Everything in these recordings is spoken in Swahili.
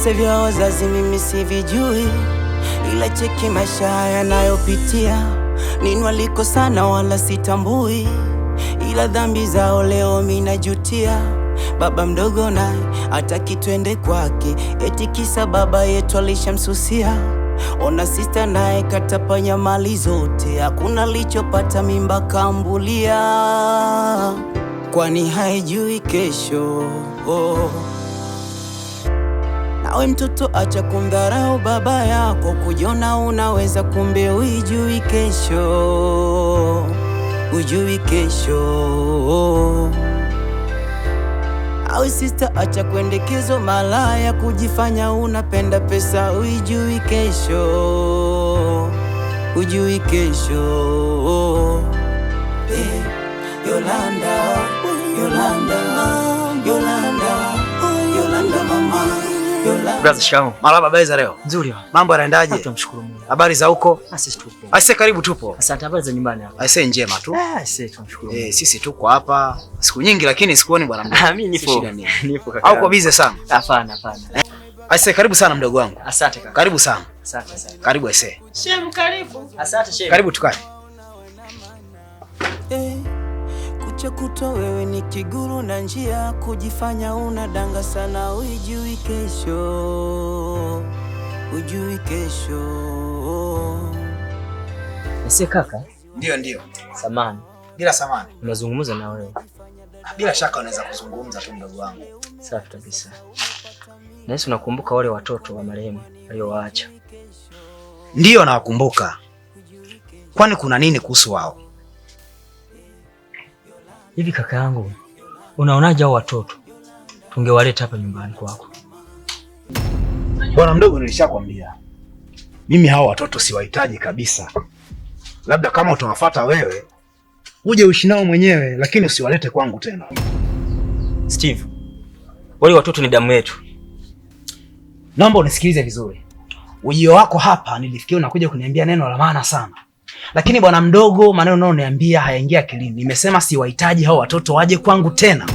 Visa vya wazazi mimi sivijui, ila cheki maisha yanayopitia. Nini walikosana wala sitambui, ila dhambi zao leo mimi najutia. Baba mdogo naye hataki twende kwake, eti kisa baba yetu alishamsusia. Ona sister naye katapanya mali zote, hakuna lichopata mimba kambulia. Kwani haijui kesho. Nawe mtoto acha kumdharau baba yako, kujiona unaweza kumbe ujui kesho. Ujui kesho. Awe sister acha kuendekezo malaya, kujifanya unapenda pesa, ujui kesho. Ujui kesho. Yolanda, Yolanda, Yolanda, Yolanda mama. Brother Shao. Marhaba, habari za leo? Nzuri. Mambo yanaendaje? Tunamshukuru Mungu. Habari za huko? Sisi tupo. Aise, karibu tupo. Asante, habari za nyumbani hapa? Aise, njema tu. Aise, tunamshukuru Mungu. Sisi tuko hapa. Siku nyingi lakini sikuoni bwana mdogo. Mimi nipo. Nipo kaka. Au uko busy sana? Hapana. Aise, karibu sana mdogo wangu. Asante kaka. Karibu sana. Asante. Karibu aise. Shem, karibu. Asante Shem. Karibu tukae. Kucha kutwa wewe ni kiguru na njia, kujifanya unadanga sana, ujui kesho. Ujui kesho. Aise kaka. Ndio. Samahani. Bila samahani. Nimezungumza na wewe. Bila shaka unaweza kuzungumza tu mdogo wangu. Safi kabisa. Na Yesu, unakumbuka wale watoto wa marehemu aliyowaacha? Ndio nawakumbuka. Kwani kuna nini kuhusu wao? Hivi kaka yangu, unaonaje hao watoto tungewaleta hapa nyumbani kwako? Bwana mdogo, nilishakwambia mimi hao watoto siwahitaji kabisa. Labda kama utawafuata wewe uje uishi nao mwenyewe, lakini usiwalete kwangu tena. Steve, wale watoto ni damu yetu. Naomba unisikilize vizuri. Ujio wako hapa nilifikia unakuja kuniambia neno la maana sana. Lakini bwana mdogo, maneno unayoniambia hayaingia akilini. Nimesema siwahitaji hao watoto waje kwangu tena.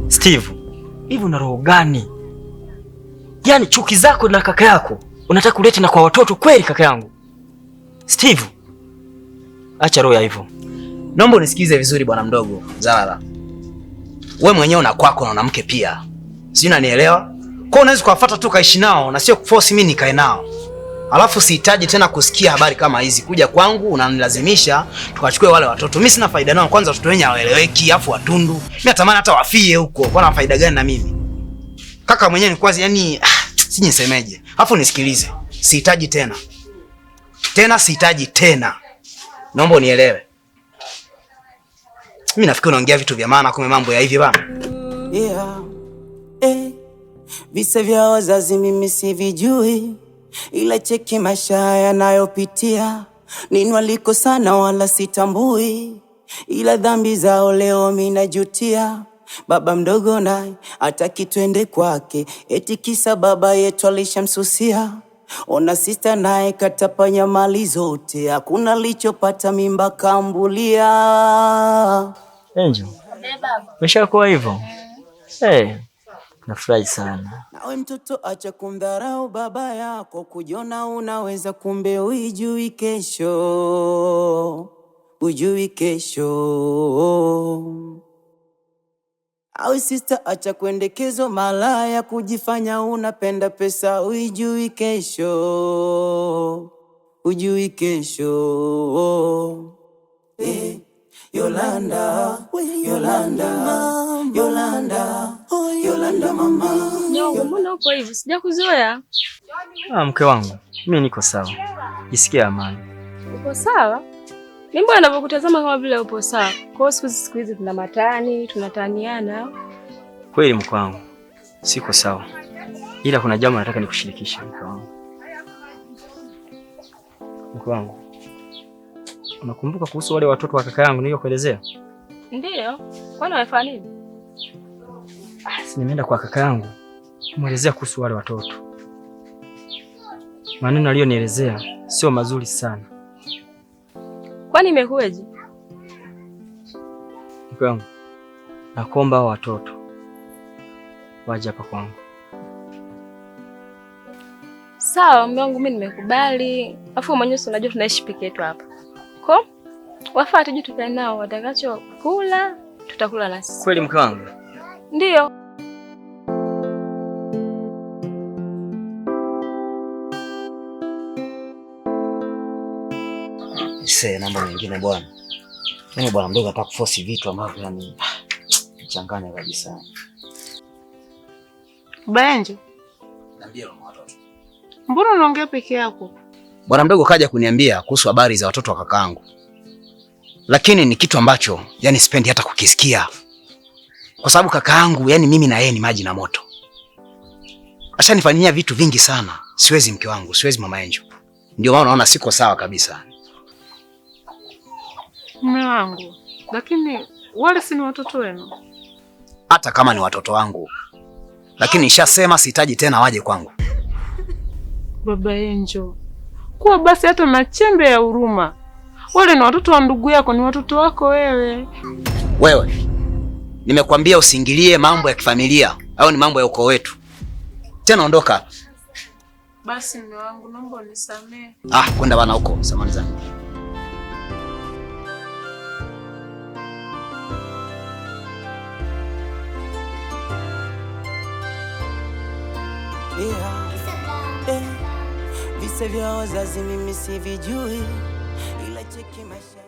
Steve, hivi una roho gani? Yaani chuki zako na kaka yako unataka kuleta na kwa watoto kweli kaka yangu? Steve, acha roho ya hivyo. Naomba unisikilize vizuri bwana mdogo. Zara, wewe mwenyewe una kwako na una mke pia. Sio, unanielewa? Kwa unaweza kuwafuata tu kaishi nao na sio kuforce mimi nikae nao. Alafu sihitaji tena kusikia habari kama hizi. Kuja kwangu unanilazimisha tukachukue wale watoto. Mimi sina faida nao. Kwanza watoto wenyewe hawaeleweki, afu watundu. Mimi natamani hata wafie huko. Wana faida gani na mimi? Kaka mwenyewe ni kwazi, yani siji nisemeje. Alafu nisikilize. Sihitaji tena. Sihitaji tena. Naomba unielewe. Mimi nafikiri unaongea vitu vya maana kumbe mambo ya hivi bana. Visa vya wazazi mimi sivijui, ila cheki maisha yanayopitia. Nini walikosana wala sitambui, ila dhambi zao leo mimi najutia. Baba mdogo naye hataki twende kwake, eti kisa baba yetu alishamsusia. Ona sister naye katapanya mali zote, hakuna lichopata mimba kambulia. Angel, umeshakuwa hivyo? Nafurahi sana. Nawe mtoto acha kumdharau baba yako, kujiona unaweza kumbe ujui kesho. Ujui kesho. Awe sister acha kuendekezo malaya, kujifanya unapenda pesa, ujui kesho. Ujui kesho. Yolanda, Yolanda mama. Nyongo, mbona uko hivi? Sijakuzoea. Mke wangu, mimi niko sawa. Jisikia amani. Uko sawa? Mimi mbona ninapokutazama kama vile upo sawa. Kwa siku hizi tuna matani, tunataniana. Kweli mke wangu, siko sawa. Ila kuna jambo nataka nikushirikishe mke wangu. Mke wangu, unakumbuka kuhusu wale watoto wa kaka yangu niliyokuelezea? Ndio. Kwani wamefanya nini? Nimeenda kwa kaka yangu kumuelezea kuhusu wale watoto. Maneno aliyonielezea sio mazuri sana. Kwani imekuwaje? Mke wangu, nakuomba hao watoto waje hapa kwangu. Sawa mume wangu, mimi nimekubali. Afu mwenyewe unajua tunaishi peke yetu hapa. Kwa wafaa tuje tukae nao, watakacho kula tutakula na sisi. Kweli mke wangu? Ndio. Namba nyingine bwana. Mimi bwana mdogo nataka kuforce vitu ambavyo yani changanya kabisa. Benjo. Niambie mama watoto. Mbona unaongea peke yako? Bwana mdogo kaja kuniambia kuhusu habari za watoto wa kakaangu. Lakini ni kitu ambacho yani sipendi hata kukisikia. Kwa sababu kakaangu yani mimi na yeye ni maji na moto. Ashanifanyia vitu vingi sana. Siwezi mke wangu, siwezi mama Enjo. Ndio maana naona siko sawa kabisa. Mume wangu, lakini wale si ni watoto wenu? Hata kama ni watoto wangu. Lakini nishasema sihitaji tena waje kwangu. Baba Enjo, kuwa basi hata na chembe ya huruma. Wale ni watoto wa ndugu yako, ni watoto wako wewe. Wewe, nimekwambia usiingilie mambo ya kifamilia au ni mambo ya ukoo wetu. Tena ondoka. Basi mume wangu, naomba unisamehe. Kwenda bana huko, samahani zangu. Visa vya wazazi mimi sivijui, ila cheki maisha.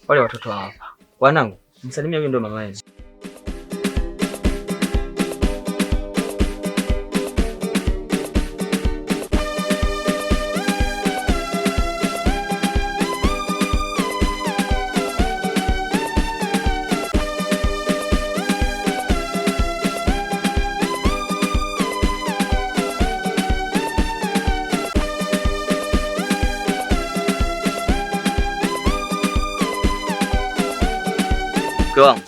Wale watoto hapa. Wanangu, msalimia huyo ndo mama yenu. Mke wangu,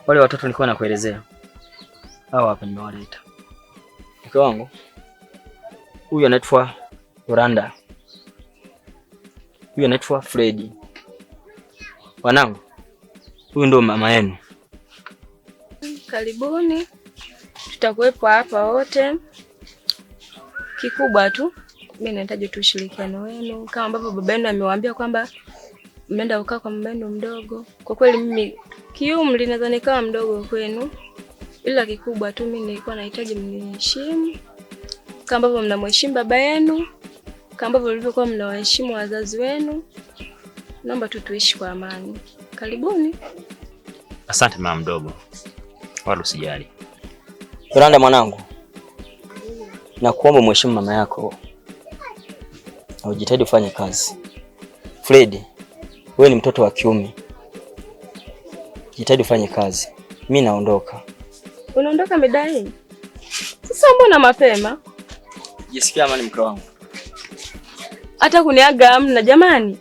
wale watoto nilikuwa nakuelezea. Hawa hapa nimewaleta. Mke wangu, huyu anaitwa Yolanda. Huyu anaitwa Freddy. Wanangu, huyu ndo mama yenu. Karibuni. Tutakuwepo hapa wote. Kikubwa tu mimi nahitaji tu ushirikiano wenu kama ambavyo baba yenu amewaambia kwamba mmeenda kukaa kwa mama yenu mdogo. Kwa kweli mimi kiumri nadhani kama mdogo kwenu. Ila kikubwa tu mimi nilikuwa nahitaji mniheshimu kama ambavyo mnamheshimu baba yenu, kama ambavyo mlivyokuwa mnawaheshimu wazazi wenu. Naomba tu tuishi kwa amani. Karibuni. Asante mama mdogo. Wala usijali. Yolanda mwanangu, nakuomba mheshimu mama yako. Na ujitahidi ufanye kazi. Freddy, wewe ni mtoto wa kiume. Jitahidi ufanye kazi. Mimi naondoka. Unaondoka midai? Sasa mbona mapema? Jisikia amani mke wangu. Hata kuniaga amna jamani.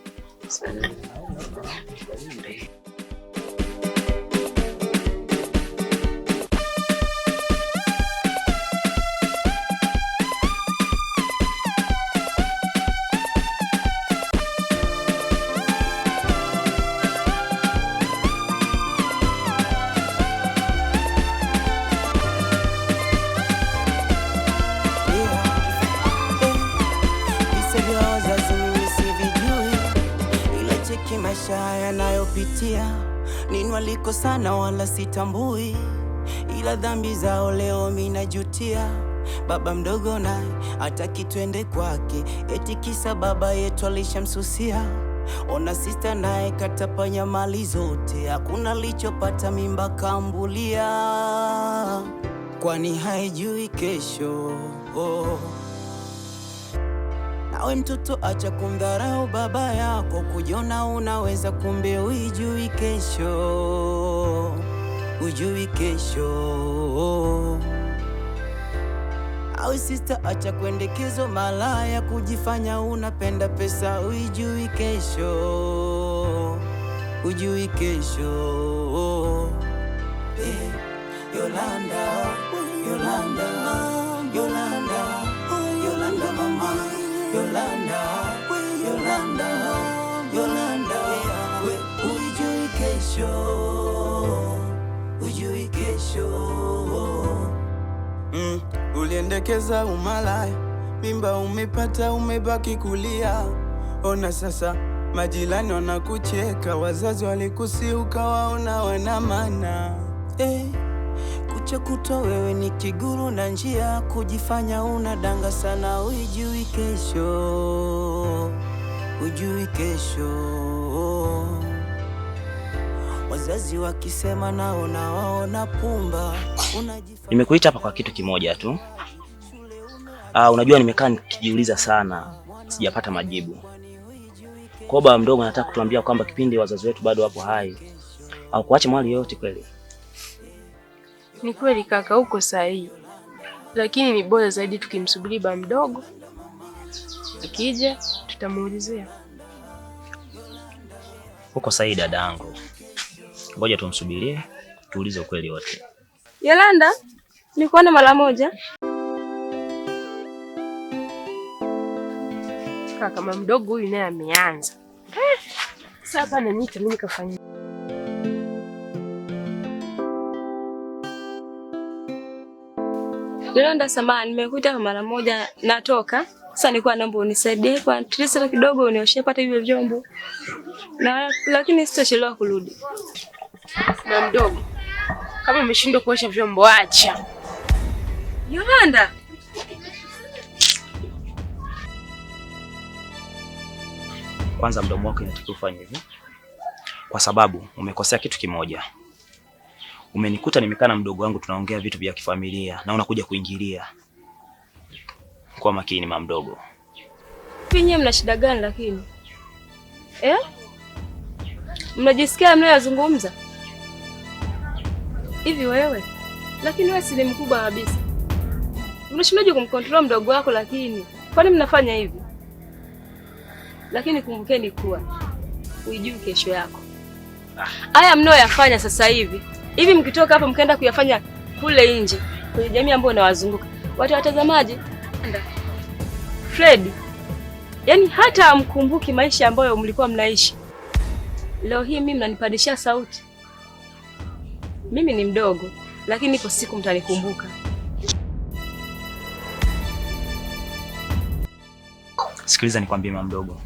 nayopitia. Nini walikosana wala sitambui, ila dhambi zao leo mimi najutia. Baba mdogo naye hataki twende kwake, eti kisa baba yetu alishamsusia. Ona sister naye katapanya mali zote, hakuna lichopata, mimba kambulia. Kwani haijui kesho. Nawe mtoto acha kumdharau baba yako, kujiona unaweza, kumbe ujui kesho. Ujui kesho. Awe sister acha kuendekezo malaya, kujifanya unapenda pesa, ujui kesho. Ujui kesho. Yolanda, Yolanda, Yolanda, Yolanda mama, Yolanda, Yolanda, Yolanda, we ujui kesho. Ujui kesho. Uliendekeza umalaya, mimba umepata, umebaki kulia. Ona sasa majirani wanakucheka, wazazi walikusi ukawaona wana maana. Kucha kutwa wewe ni kiguru na njia, kujifanya unadanga sana, ujui kesho. Ujui kesho. Wazazi wakisema naona waona pumba. Nimekuita hapa kwa kitu kimoja tu. Unajua nimekaa nikijiuliza sana, sijapata majibu. Kwa baba mdogo nataka kutuambia kwamba kipindi wazazi wetu bado wapo hai, au kuacha mali yote kweli? Ni kweli kaka, uko sahihi. Lakini ni bora zaidi tukimsubiri baba mdogo. Akija tutamuulizia. Uko sahihi dadangu. Ngoja tumsubirie, tuulize ukweli wote. Yolanda, nikuone mara moja. Kaka mama mdogo huyu naye ameanza. Sasa ananiita mimi kafanya. Yolanda, samahani, nimekuita mara moja, natoka. Sasa nilikuwa naomba unisaidie kwa trisha kidogo, unioshe pata hivyo vyombo. Lakini sitachelewa kurudi. Mama mdogo, kama umeshindwa kuosha vyombo acha. Yolanda. Kwanza mdomo wako inatakiwa ufanye hivi, kwa sababu umekosea kitu kimoja. Umenikuta nimekaa na mdogo wangu tunaongea vitu vya kifamilia na unakuja kuingilia. Kwa makini mama mdogo. Pinyi mna shida gani lakini? Mnajisikia mnayozungumza? Hivi wewe? Lakini wewe si mkubwa kabisa. Unashindaje kumcontrol mdogo wako lakini? Kwani mnafanya hivi? Lakini kumbukeni kuwa uijui kesho yako. Haya mnayoyafanya sasa hivi. Hivi mkitoka hapa mkaenda kuyafanya kule nje kwenye jamii ambayo inawazunguka, watu watazamaje? Fred, yani hata mkumbuki maisha ambayo mlikuwa mnaishi. Leo hii mimi mnanipandishia sauti. Mimi ni mdogo, lakini ipo siku mtanikumbuka. Sikiliza nikwambie mama mdogo.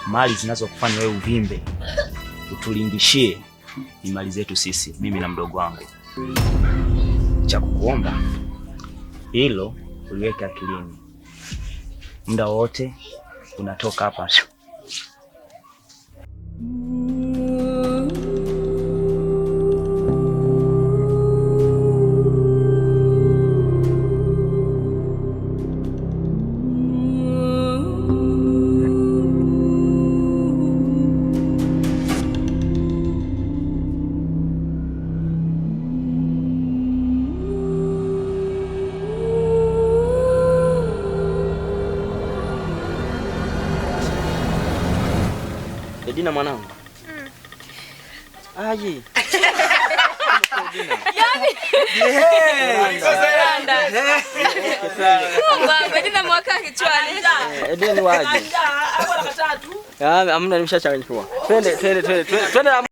Mali zinazokufanya wewe uvimbe, utulindishie, ni mali zetu sisi, mimi na mdogo wangu. Cha kukuomba hilo uliweke akilini. Muda wote unatoka hapa. Dina mwanangu. Aje. Yaani. Mungu, Dina mwaka kichwani. Dina ni waje. Amna nimeshachanganyikiwa. Twende.